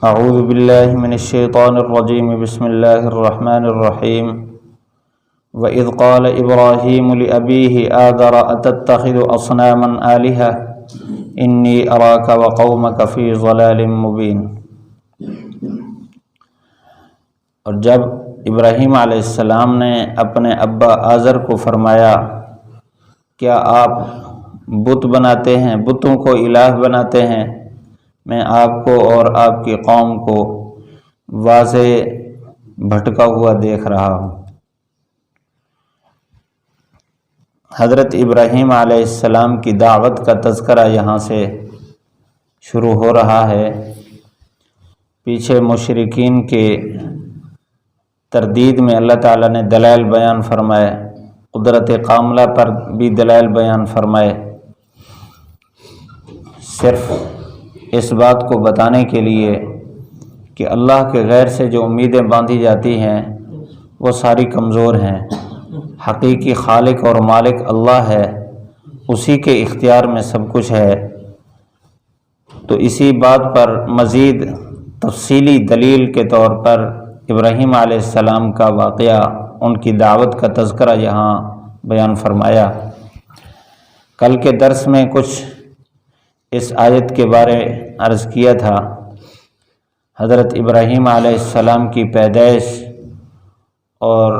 اعوذ باللہ من الشیطان الرجیم بسم اللہ الرحمن الرحیم وَإِذْ قَالَ إِبْرَاهِيمُ لِأَبِيهِ آذَرَ أَتَتَّخِذُ أَصْنَامًا آلِهَةً إِنِّي أَرَاكَ وَقَوْمَكَ فِي ضَلَالٍ مُبِينٍ۔ اور جب ابراہیم علیہ السلام نے اپنے ابا آذر کو فرمایا کیا آپ بت بناتے ہیں، بتوں کو الہ بناتے ہیں، میں آپ کو اور آپ کی قوم کو واضح بھٹکا ہوا دیکھ رہا ہوں۔ حضرت ابراہیم علیہ السلام کی دعوت کا تذکرہ یہاں سے شروع ہو رہا ہے۔ پیچھے مشرکین کے تردید میں اللہ تعالیٰ نے دلائل بیان فرمائے، قدرت کاملہ پر بھی دلائل بیان فرمائے، صرف اس بات کو بتانے کے لیے کہ اللہ کے غیر سے جو امیدیں باندھی جاتی ہیں وہ ساری کمزور ہیں۔ حقیقی خالق اور مالک اللہ ہے، اسی کے اختیار میں سب کچھ ہے۔ تو اسی بات پر مزید تفصیلی دلیل کے طور پر ابراہیم علیہ السلام کا واقعہ، ان کی دعوت کا تذکرہ یہاں بیان فرمایا۔ کل کے درس میں کچھ اس آیت کے بارے عرض کیا تھا۔ حضرت ابراہیم علیہ السلام کی پیدائش اور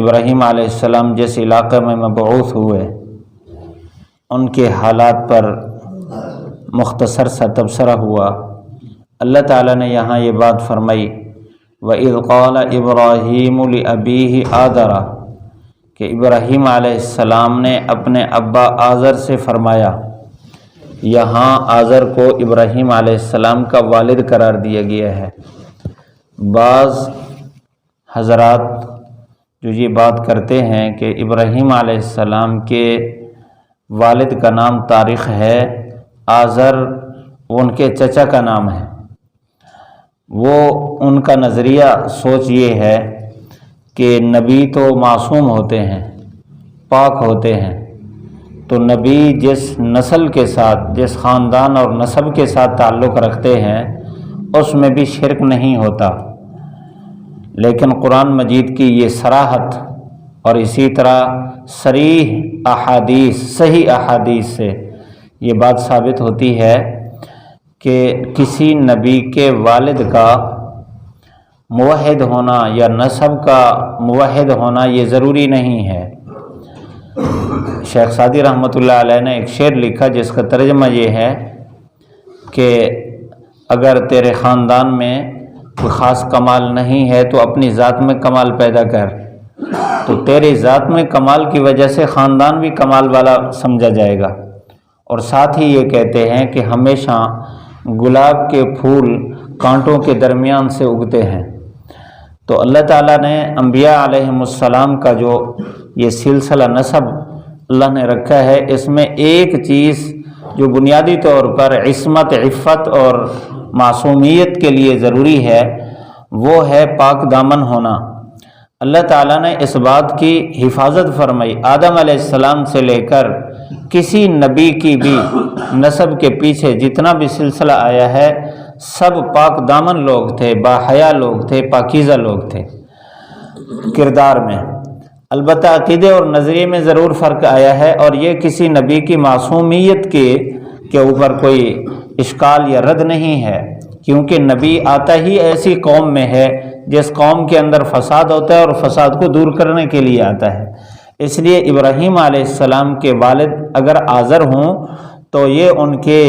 ابراہیم علیہ السلام جس علاقے میں مبعوث ہوئے ان کے حالات پر مختصر سا تبصرہ ہوا۔ اللہ تعالیٰ نے یہاں یہ بات فرمائی وَإِذْ قَالَ إِبْرَاهِيمُ لِأَبِيهِ آذَرَ کہ ابراہیم علیہ السلام نے اپنے ابا آذر سے فرمایا۔ یہاں آذر کو ابراہیم علیہ السلام کا والد قرار دیا گیا ہے۔ بعض حضرات جو یہ بات کرتے ہیں کہ ابراہیم علیہ السلام کے والد کا نام طارق ہے، آذر ان کے چچا کا نام ہے، وہ ان کا نظریہ سوچ یہ ہے کہ نبی تو معصوم ہوتے ہیں، پاک ہوتے ہیں، تو نبی جس نسل کے ساتھ، جس خاندان اور نسب کے ساتھ تعلق رکھتے ہیں اس میں بھی شرک نہیں ہوتا۔ لیکن قرآن مجید کی یہ صراحت اور اسی طرح صریح احادیث، صحیح احادیث سے یہ بات ثابت ہوتی ہے کہ کسی نبی کے والد کا موحد ہونا یا نسب کا موحد ہونا یہ ضروری نہیں ہے۔ شیخ سعدی رحمۃ اللہ علیہ نے ایک شعر لکھا جس کا ترجمہ یہ ہے کہ اگر تیرے خاندان میں کوئی خاص کمال نہیں ہے تو اپنی ذات میں کمال پیدا کر، تو تیری ذات میں کمال کی وجہ سے خاندان بھی کمال والا سمجھا جائے گا۔ اور ساتھ ہی یہ کہتے ہیں کہ ہمیشہ گلاب کے پھول کانٹوں کے درمیان سے اگتے ہیں۔ تو اللہ تعالیٰ نے انبیاء علیہم السلام کا جو یہ سلسلہ نسب اللہ نے رکھا ہے، اس میں ایک چیز جو بنیادی طور پر عصمت، عفت اور معصومیت کے لیے ضروری ہے وہ ہے پاک دامن ہونا۔ اللہ تعالیٰ نے اس بات کی حفاظت فرمائی۔ آدم علیہ السلام سے لے کر کسی نبی کی بھی نسب کے پیچھے جتنا بھی سلسلہ آیا ہے سب پاک دامن لوگ تھے، باحیا لوگ تھے، پاکیزہ لوگ تھے کردار میں۔ البتہ عقیدے اور نظریے میں ضرور فرق آیا ہے، اور یہ کسی نبی کی معصومیت کے اوپر کوئی اشکال یا رد نہیں ہے، کیونکہ نبی آتا ہی ایسی قوم میں ہے جس قوم کے اندر فساد ہوتا ہے اور فساد کو دور کرنے کے لیے آتا ہے۔ اس لیے ابراہیم علیہ السلام کے والد اگر آذر ہوں تو یہ ان کے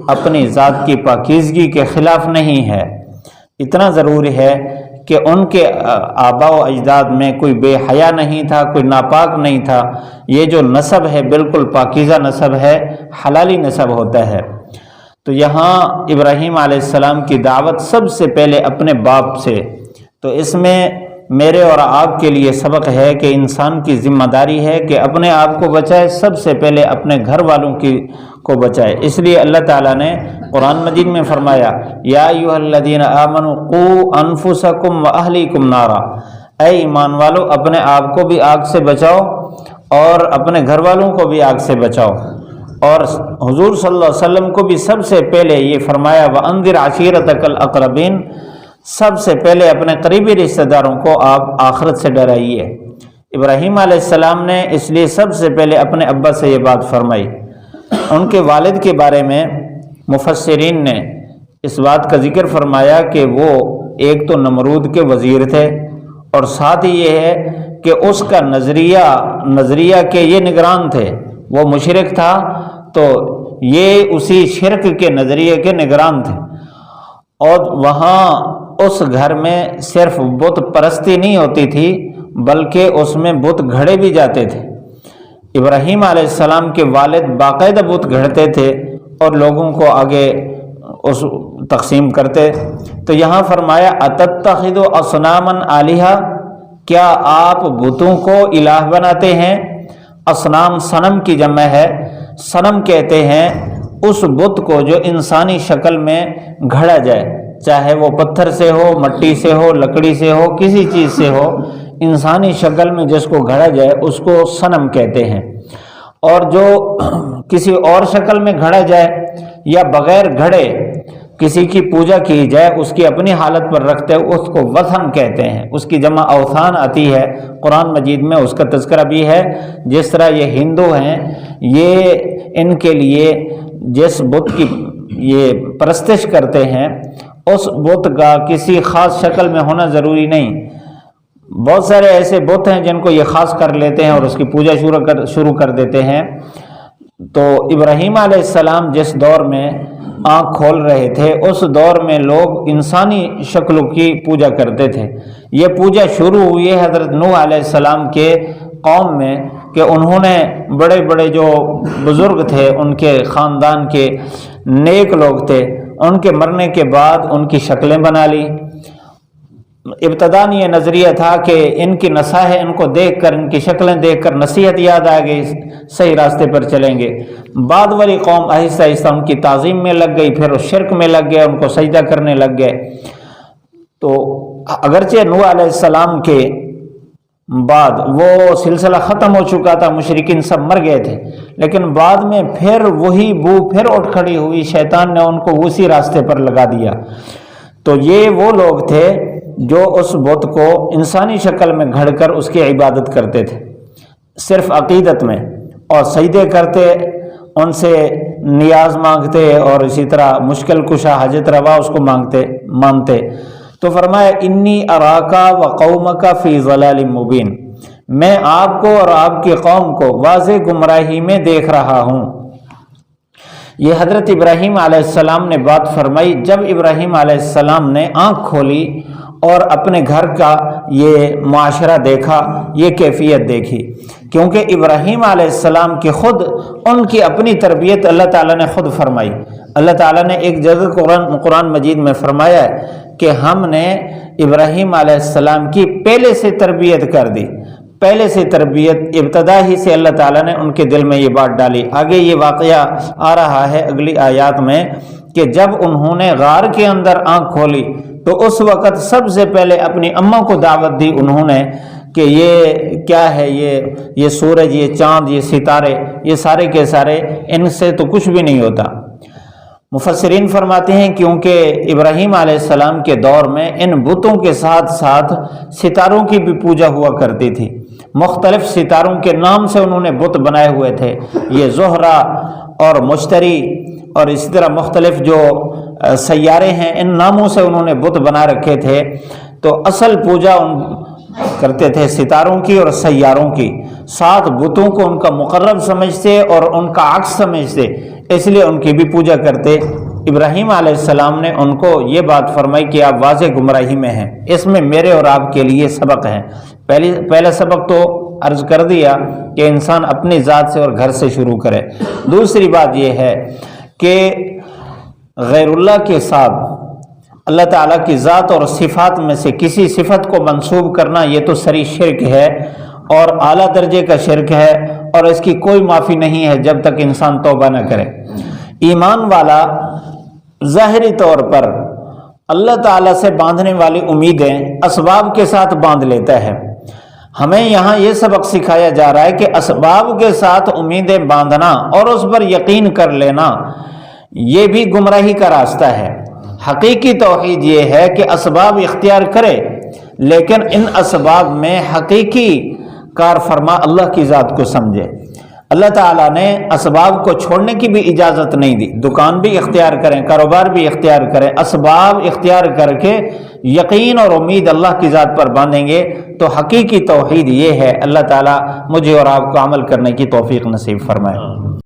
اپنی ذات کی پاکیزگی کے خلاف نہیں ہے۔ اتنا ضروری ہے کہ ان کے آباء و اجداد میں کوئی بے حیا نہیں تھا، کوئی ناپاک نہیں تھا۔ یہ جو نسب ہے بالکل پاکیزہ نسب ہے، حلالی نسب ہوتا ہے۔ تو یہاں ابراہیم علیہ السلام کی دعوت سب سے پہلے اپنے باپ سے، تو اس میں میرے اور آپ کے لیے سبق ہے کہ انسان کی ذمہ داری ہے کہ اپنے آپ کو بچائے، سب سے پہلے اپنے گھر والوں کو بچائے۔ اس لیے اللہ تعالیٰ نے قرآن مجید میں فرمایا یا ایھا الذین آمنوا قوا انفسکم واہلیکم نارا، اے ایمان والو اپنے آپ کو بھی آگ سے بچاؤ اور اپنے گھر والوں کو بھی آگ سے بچاؤ۔ اور حضور صلی اللہ علیہ وسلم کو بھی سب سے پہلے یہ فرمایا وَأَنذِرْ عَشِيرَتَكَ الْأَقْرَبِينَ، سب سے پہلے اپنے قریبی رشتہ داروں کو آپ آخرت سے ڈرائیے۔ ابراہیم علیہ السلام نے اس لیے سب سے پہلے اپنے ابا سے یہ بات فرمائی۔ ان کے والد کے بارے میں مفسرین نے اس بات کا ذکر فرمایا کہ وہ ایک تو نمرود کے وزیر تھے، اور ساتھ ہی یہ ہے کہ اس کا نظریہ کے یہ نگران تھے، وہ مشرک تھا تو یہ اسی شرک کے نظریے کے نگران تھے، اور وہاں اس گھر میں صرف بت پرستی نہیں ہوتی تھی بلکہ اس میں بت گھڑے بھی جاتے تھے۔ ابراہیم علیہ السلام کے والد باقاعدہ بت گھڑتے تھے اور لوگوں کو آگے اس تقسیم کرتے۔ تو یہاں فرمایا اتتخذوا اصناما آلہہ، کیا آپ بتوں کو الہ بناتے ہیں؟ اصنام صنم کی جمع ہے، صنم کہتے ہیں اس بت کو جو انسانی شکل میں گھڑا جائے، چاہے وہ پتھر سے ہو، مٹی سے ہو، لکڑی سے ہو، کسی چیز سے ہو، انسانی شکل میں جس کو گھڑا جائے اس کو صنم کہتے ہیں۔ اور جو کسی اور شکل میں گھڑا جائے یا بغیر گھڑے کسی کی پوجا کی جائے، اس کی اپنی حالت پر رکھتے ہیں، اس کو وثن کہتے ہیں۔ اس کی جمع اوثان آتی ہے، قرآن مجید میں اس کا تذکرہ بھی ہے۔ جس طرح یہ ہندو ہیں، یہ ان کے لیے جس بت کی یہ پرستش کرتے ہیں اس بت کا کسی خاص شکل میں ہونا ضروری نہیں۔ بہت سارے ایسے بت ہیں جن کو یہ خاص کر لیتے ہیں اور اس کی پوجا شروع کر دیتے ہیں۔ تو ابراہیم علیہ السلام جس دور میں آنکھ کھول رہے تھے اس دور میں لوگ انسانی شکلوں کی پوجا کرتے تھے۔ یہ پوجا شروع ہوئی ہے حضرت نوح علیہ السلام کے قوم میں، کہ انہوں نے بڑے بڑے جو بزرگ تھے، ان کے خاندان کے نیک لوگ تھے، ان کے مرنے کے بعد ان کی شکلیں بنا لی۔ ابتداً یہ نظریہ تھا کہ ان کی نصائح ان کو دیکھ کر، ان کی شکلیں دیکھ کر نصیحت یاد آ گئی، صحیح راستے پر چلیں گے۔ بعد والی قوم آہستہ آہستہ ان کی تعظیم میں لگ گئی، پھر اس شرک میں لگ گئے، ان کو سجدہ کرنے لگ گئے۔ تو اگرچہ نوح علیہ السلام کے بعد وہ سلسلہ ختم ہو چکا تھا، مشرکین سب مر گئے تھے، لیکن بعد میں پھر وہی بو پھر اٹھ کھڑی ہوئی، شیطان نے ان کو اسی راستے پر لگا دیا۔ تو یہ وہ لوگ تھے جو اس بت کو انسانی شکل میں گھڑ کر اس کی عبادت کرتے تھے، صرف عقیدت میں، اور سجدے کرتے، ان سے نیاز مانگتے، اور اسی طرح مشکل کشا حاجت روا اس کو مانتے۔ تو فرمایا انی اراکا و قومکا فی ضلال مبین، میں آپ کو اور آپ کی قوم کو واضح گمراہی میں دیکھ رہا ہوں۔ یہ حضرت ابراہیم علیہ السلام نے بات فرمائی جب ابراہیم علیہ السلام نے آنکھ کھولی اور اپنے گھر کا یہ معاشرہ دیکھا، یہ کیفیت دیکھی، کیونکہ ابراہیم علیہ السلام کی خود ان کی اپنی تربیت اللہ تعالیٰ نے خود فرمائی۔ اللہ تعالیٰ نے ایک جگہ قرآن مجید میں فرمایا ہے کہ ہم نے ابراہیم علیہ السلام کی پہلے سے تربیت کر دی، پہلے سے تربیت، ابتدا ہی سے اللہ تعالیٰ نے ان کے دل میں یہ بات ڈالی۔ آگے یہ واقعہ آ رہا ہے اگلی آیات میں کہ جب انہوں نے غار کے اندر آنکھ کھولی تو اس وقت سب سے پہلے اپنی اماں کو دعوت دی انہوں نے کہ یہ کیا ہے، یہ سورج، یہ چاند، یہ ستارے، یہ سارے کے سارے ان سے تو کچھ بھی نہیں ہوتا۔ مفسرین فرماتے ہیں کیونکہ ابراہیم علیہ السلام کے دور میں ان بتوں کے ساتھ ساتھ ستاروں کی بھی پوجا ہوا کرتی تھی، مختلف ستاروں کے نام سے انہوں نے بت بنائے ہوئے تھے، یہ زہرہ اور مشتری اور اسی طرح مختلف جو سیارے ہیں، ان ناموں سے انہوں نے بت بنا رکھے تھے۔ تو اصل پوجا کرتے تھے ستاروں کی اور سیاروں کی، ساتھ بتوں کو ان کا مقرب سمجھتے اور ان کا عکس سمجھتے، اس لیے ان کی بھی پوجا کرتے۔ ابراہیم علیہ السلام نے ان کو یہ بات فرمائی کہ آپ واضح گمراہی میں ہیں، اس میں میرے اور آپ کے لیے سبق ہیں۔ پہلا سبق تو عرض کر دیا کہ انسان اپنی ذات سے اور گھر سے شروع کرے۔ دوسری بات یہ ہے کہ غیر اللہ کے ساتھ اللہ تعالیٰ کی ذات اور صفات میں سے کسی صفت کو منسوب کرنا یہ تو سری شرک ہے اور اعلیٰ درجے کا شرک ہے، اور اس کی کوئی معافی نہیں ہے جب تک انسان توبہ نہ کرے۔ ایمان والا ظاہری طور پر اللہ تعالیٰ سے باندھنے والی امیدیں اسباب کے ساتھ باندھ لیتا ہے، ہمیں یہاں یہ سبق سکھایا جا رہا ہے کہ اسباب کے ساتھ امیدیں باندھنا اور اس پر یقین کر لینا یہ بھی گمراہی کا راستہ ہے۔ حقیقی توحید یہ ہے کہ اسباب اختیار کرے لیکن ان اسباب میں حقیقی کار فرما اللہ کی ذات کو سمجھے۔ اللہ تعالیٰ نے اسباب کو چھوڑنے کی بھی اجازت نہیں دی، دکان بھی اختیار کریں، کاروبار بھی اختیار کریں، اسباب اختیار کر کے یقین اور امید اللہ کی ذات پر باندھیں گے تو حقیقی توحید یہ ہے۔ اللہ تعالیٰ مجھے اور آپ کو عمل کرنے کی توفیق نصیب فرمائے۔